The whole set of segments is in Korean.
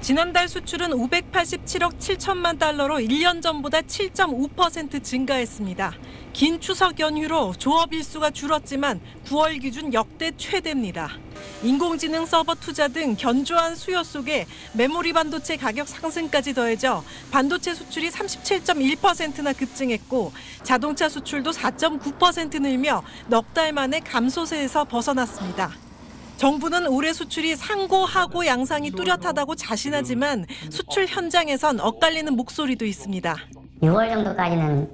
지난달 수출은 587억 7천만 달러로 1년 전보다 7.5% 증가했습니다. 긴 추석 연휴로 조업 일수가 줄었지만 9월 기준 역대 최대입니다. 인공지능 서버 투자 등 견조한 수요 속에 메모리 반도체 가격 상승까지 더해져 반도체 수출이 37.1%나 급증했고 자동차 수출도 4.9% 늘며 넉 달 만에 감소세에서 벗어났습니다. 정부는 올해 수출이 상고하고 양상이 뚜렷하다고 자신하지만 수출 현장에선 엇갈리는 목소리도 있습니다. 6월 정도까지는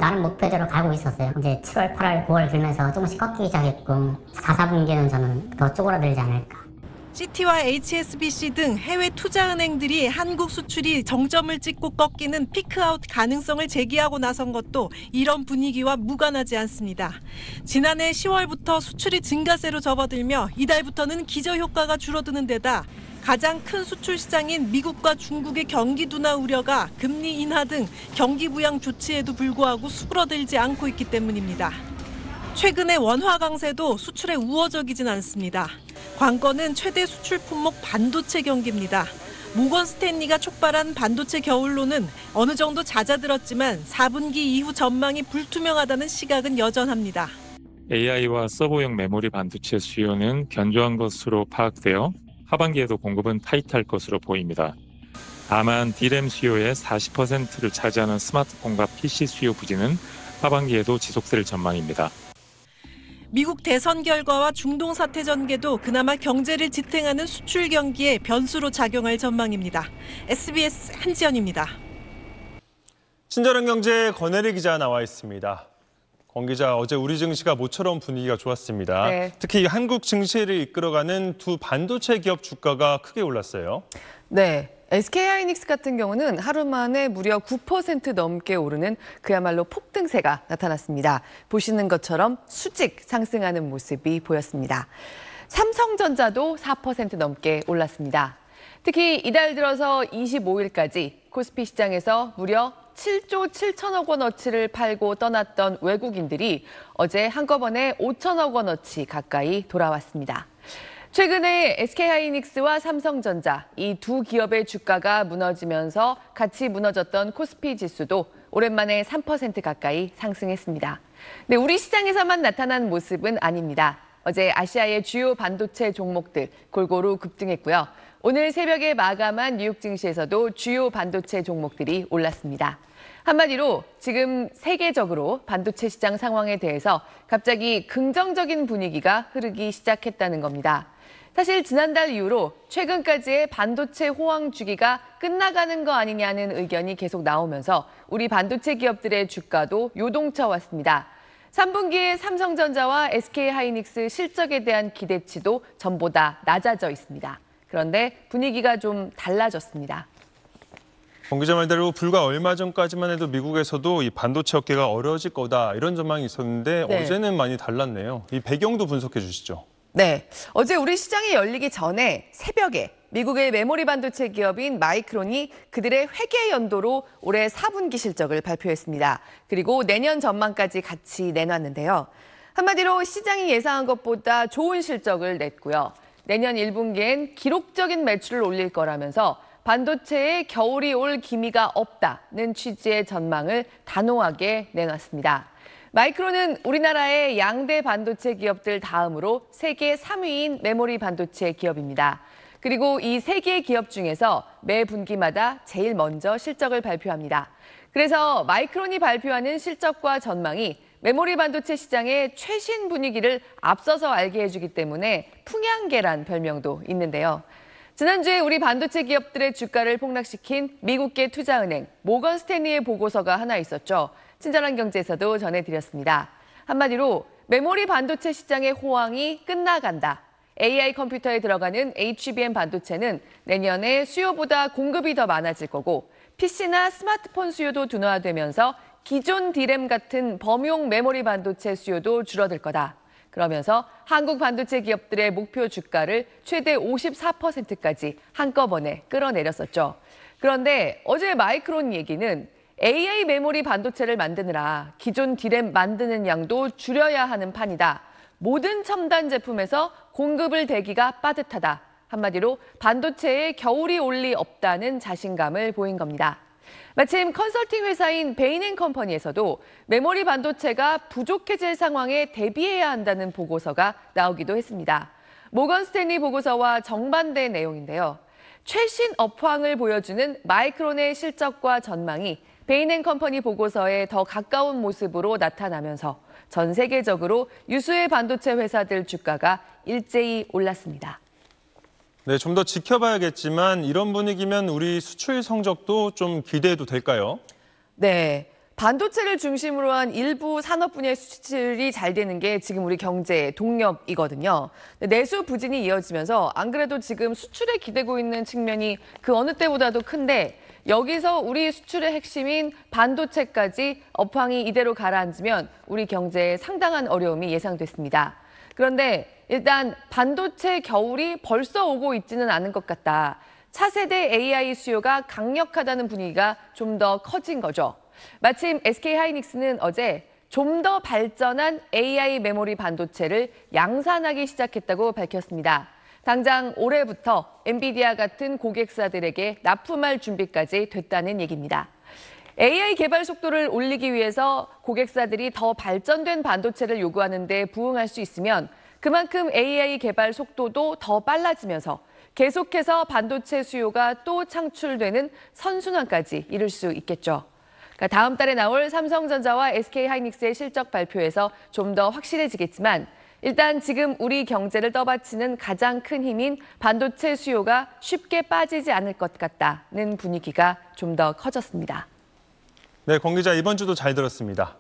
나름 목표대로 가고 있었어요. 이제 7월, 8월, 9월 들면서 조금씩 꺾이기 시작했고 4, 4분기는 저는 더 쪼그라들지 않을까. CT와 HSBC 등 해외 투자은행들이 한국 수출이 정점을 찍고 꺾이는 피크아웃 가능성을 제기하고 나선 것도 이런 분위기와 무관하지 않습니다. 지난해 10월부터 수출이 증가세로 접어들며 이달부터는 기저효과가 줄어드는 데다 가장 큰 수출 시장인 미국과 중국의 경기 둔화 우려가 금리 인하 등 경기 부양 조치에도 불구하고 수그러들지 않고 있기 때문입니다. 최근의 원화 강세도 수출에 우호적이진 않습니다. 관건은 최대 수출 품목 반도체 경기입니다. 모건 스탠리가 촉발한 반도체 겨울로는 어느 정도 잦아들었지만 4분기 이후 전망이 불투명하다는 시각은 여전합니다. AI와 서버용 메모리 반도체 수요는 견조한 것으로 파악되어 하반기에도 공급은 타이트할 것으로 보입니다. 다만 D램 수요의 40%를 차지하는 스마트폰과 PC 수요 부진은 하반기에도 지속될 전망입니다. 미국 대선 결과와 중동 사태 전개도 그나마 경제를 지탱하는 수출 경기에 변수로 작용할 전망입니다. SBS 한지연입니다. 친절한 경제 권혜리 기자 나와 있습니다. 권 기자, 어제 우리 증시가 모처럼 분위기가 좋았습니다. 네. 특히 한국 증시를 이끌어가는 두 반도체 기업 주가가 크게 올랐어요. 네. SK하이닉스 같은 경우는 하루 만에 무려 9% 넘게 오르는 그야말로 폭등세가 나타났습니다. 보시는 것처럼 수직 상승하는 모습이 보였습니다. 삼성전자도 4% 넘게 올랐습니다. 특히 이달 들어서 25일까지 코스피 시장에서 무려 7조 7천억 원어치를 팔고 떠났던 외국인들이 어제 한꺼번에 5천억 원어치 가까이 돌아왔습니다. 최근에 SK하이닉스와 삼성전자 이 두 기업의 주가가 무너지면서 같이 무너졌던 코스피 지수도 오랜만에 3% 가까이 상승했습니다. 네, 우리 시장에서만 나타난 모습은 아닙니다. 어제 아시아의 주요 반도체 종목들 골고루 급등했고요. 오늘 새벽에 마감한 뉴욕 증시에서도 주요 반도체 종목들이 올랐습니다. 한마디로 지금 세계적으로 반도체 시장 상황에 대해서 갑자기 긍정적인 분위기가 흐르기 시작했다는 겁니다. 사실 지난달 이후로 최근까지의 반도체 호황 주기가 끝나가는 거 아니냐는 의견이 계속 나오면서 우리 반도체 기업들의 주가도 요동쳐 왔습니다. 3분기에 삼성전자와 SK하이닉스 실적에 대한 기대치도 전보다 낮아져 있습니다. 그런데 분위기가 좀 달라졌습니다. 권 기자 말대로 불과 얼마 전까지만 해도 미국에서도 이 반도체 업계가 어려워질 거다 이런 전망이 있었는데 네. 어제는 많이 달랐네요. 이 배경도 분석해 주시죠. 네, 어제 우리 시장이 열리기 전에 새벽에 미국의 메모리 반도체 기업인 마이크론이 그들의 회계 연도로 올해 4분기 실적을 발표했습니다. 그리고 내년 전망까지 같이 내놨는데요. 한마디로 시장이 예상한 것보다 좋은 실적을 냈고요. 내년 1분기엔 기록적인 매출을 올릴 거라면서 반도체에 겨울이 올 기미가 없다는 취지의 전망을 단호하게 내놨습니다. 마이크론은 우리나라의 양대 반도체 기업들 다음으로 세계 3위인 메모리 반도체 기업입니다. 그리고 이 세 개의 기업 중에서 매 분기마다 제일 먼저 실적을 발표합니다. 그래서 마이크론이 발표하는 실적과 전망이 메모리 반도체 시장의 최신 분위기를 앞서서 알게 해주기 때문에 풍향계란 별명도 있는데요. 지난주에 우리 반도체 기업들의 주가를 폭락시킨 미국계 투자은행 모건 스탠리의 보고서가 하나 있었죠. 친절한 경제에서도 전해드렸습니다. 한마디로 메모리 반도체 시장의 호황이 끝나간다. AI 컴퓨터에 들어가는 HBM 반도체는 내년에 수요보다 공급이 더 많아질 거고 PC나 스마트폰 수요도 둔화되면서 기존 D램 같은 범용 메모리 반도체 수요도 줄어들 거다. 그러면서 한국 반도체 기업들의 목표 주가를 최대 54%까지 한꺼번에 끌어내렸었죠. 그런데 어제 마이크론 얘기는 AI 메모리 반도체를 만드느라 기존 D램 만드는 양도 줄여야 하는 판이다. 모든 첨단 제품에서 공급을 대기가 빠듯하다. 한마디로 반도체에 겨울이 올 리 없다는 자신감을 보인 겁니다. 마침 컨설팅 회사인 베인앤컴퍼니에서도 메모리 반도체가 부족해질 상황에 대비해야 한다는 보고서가 나오기도 했습니다. 모건 스탠리 보고서와 정반대 내용인데요. 최신 업황을 보여주는 마이크론의 실적과 전망이 베인앤컴퍼니 보고서에 더 가까운 모습으로 나타나면서 전 세계적으로 유수의 반도체 회사들 주가가 일제히 올랐습니다. 네, 좀 더 지켜봐야겠지만 이런 분위기면 우리 수출 성적도 좀 기대해도 될까요? 네. 반도체를 중심으로 한 일부 산업 분야의 수출이 잘 되는 게 지금 우리 경제의 동력이거든요. 내수 부진이 이어지면서 안 그래도 지금 수출에 기대고 있는 측면이 그 어느 때보다도 큰데 여기서 우리 수출의 핵심인 반도체까지 업황이 이대로 가라앉으면 우리 경제에 상당한 어려움이 예상됐습니다. 그런데 일단 반도체 겨울이 벌써 오고 있지는 않은 것 같다. 차세대 AI 수요가 강력하다는 분위기가 좀 더 커진 거죠. 마침 SK하이닉스는 어제 좀 더 발전한 AI 메모리 반도체를 양산하기 시작했다고 밝혔습니다. 당장 올해부터 엔비디아 같은 고객사들에게 납품할 준비까지 됐다는 얘기입니다. AI 개발 속도를 올리기 위해서 고객사들이 더 발전된 반도체를 요구하는 데 부응할 수 있으면 그만큼 AI 개발 속도도 더 빨라지면서 계속해서 반도체 수요가 또 창출되는 선순환까지 이룰 수 있겠죠. 다음 달에 나올 삼성전자와 SK하이닉스의 실적 발표에서 좀 더 확실해지겠지만 일단 지금 우리 경제를 떠받치는 가장 큰 힘인 반도체 수요가 쉽게 빠지지 않을 것 같다는 분위기가 좀 더 커졌습니다. 네, 권 기자 이번 주도 잘 들었습니다.